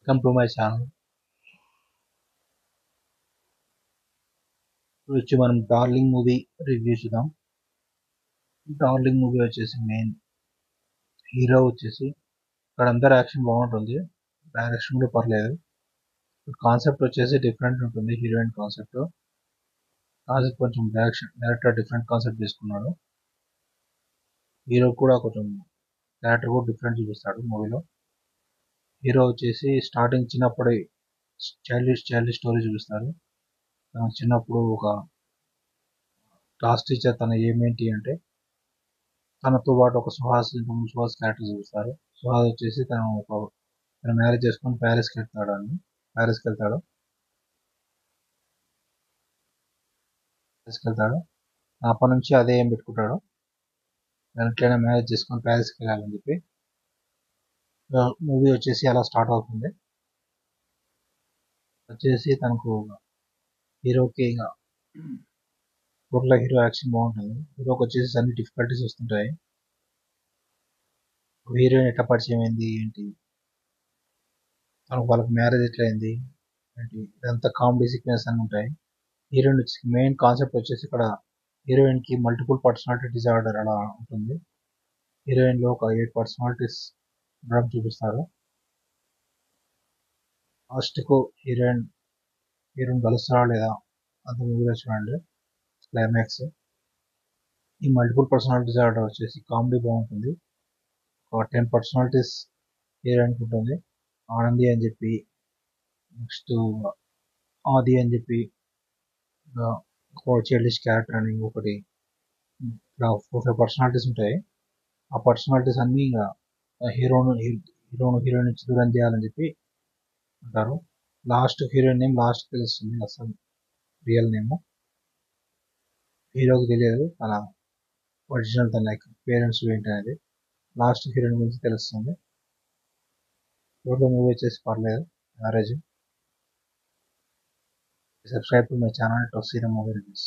Welcome to my channel. ఇప్పుడు వచ్చి మనం డార్లింగ్ మూవీ రివ్యూ చూద్దాం. డార్లింగ్ మూవీ వచ్చేసి మెయిన్ హీరో వచ్చేసి ఇక్కడ అందరు యాక్షన్ బాగుంటుంది, డైరెక్షన్ కూడా పర్లేదు. కాన్సెప్ట్ వచ్చేసి డిఫరెంట్ ఉంటుంది. హీరోయిన్ కాన్సెప్ట్ కొంచెం డైరెక్టర్ డిఫరెంట్ కాన్సెప్ట్ తీసుకున్నాడు. హీరో కూడా కొంచెం క్యారెక్టర్ కూడా డిఫరెంట్ చూపిస్తాడు మూవీలో. హీరో వచ్చేసి స్టార్టింగ్ చిన్నప్పుడే చైల్డిష్ స్టోరీ చూపిస్తారు. చిన్నప్పుడు ఒక క్లాస్ టీచర్ తన ఏమేంటి అంటే తనతో పాటు ఒక సుహాస్ క్యారెక్టర్ చూపిస్తారు. సుహాస్ వచ్చేసి తన మ్యారేజ్ చేసుకొని ప్యారిస్కి వెళ్తాడు. అప్పటి నుంచి అదే ఏం పెట్టుకుంటాడు, ఎట్లయినా మ్యారేజ్ చేసుకొని ప్యారిస్కి వెళ్ళాలని చెప్పి. మూవీ వచ్చేసి అలా స్టార్ట్ అవుతుంది. వచ్చేసి తనకు హీరోకి ఇంకా టోటల్ హీరో యాక్షన్ బాగుంటుంది. హీరోకి వచ్చేసి అన్ని డిఫికల్టీస్ వస్తుంటాయి. హీరోయిన్ ఎట్లా పరిచయం అయింది ఏంటి, వాళ్ళకి మ్యారేజ్ ఎట్లా అయింది ఏంటి, ఇదంతా కామెడీ సీక్వెన్స్ అన్ని ఉంటాయి. హీరోయిన్ మెయిన్ కాన్సెప్ట్ వచ్చేసి ఇక్కడ హీరోయిన్ కి మల్టిపుల్ పర్సనాలిటీ డిజార్డర్ అలా ఉంటుంది. హీరోయిన్ లో ఒక 8 పర్సనాలిటీస్ ఉండడం చూపిస్తారు. లాస్ట్ కు హీరోయిన్ కలుస్తారా లేదా అంత మూవీలో చూడండి. క్లైమాక్స్ ఈ మల్టిపుల్ పర్సనాలిటీ డిజార్డర్ వచ్చేసి కామెడీ బాగుంటుంది. ఒక 10 పర్సనాలిటీస్ హీరోయిన్ ఉంటుంది. ఆనంది అని చెప్పి, నెక్స్ట్ ఆది అని చెప్పి, చైల్డిష్ క్యారెక్టర్ అని ఒకటి, ఇలా 4-5 పర్సనాలిటీస్ ఉంటాయి. ఆ పర్సనాలిటీస్ అన్ని ఇంకా హీరోయిన్ నుంచి దూరం చేయాలని చెప్పి అంటారు. లాస్ట్ హీరోయిన్ నేమ్ లాస్ట్ తెలుస్తుంది, అసలు రియల్ నేమ్ హీరోకి తెలియదు. తన ఒరిజినల్ తన పేరెంట్స్ ఏంటి అనేది లాస్ట్ హీరోయిన్ గురించి తెలుస్తుంది. టోటల్ మూవీ వచ్చేసి పర్లేదు, average. Subscribe to my channel to see the movie reviews.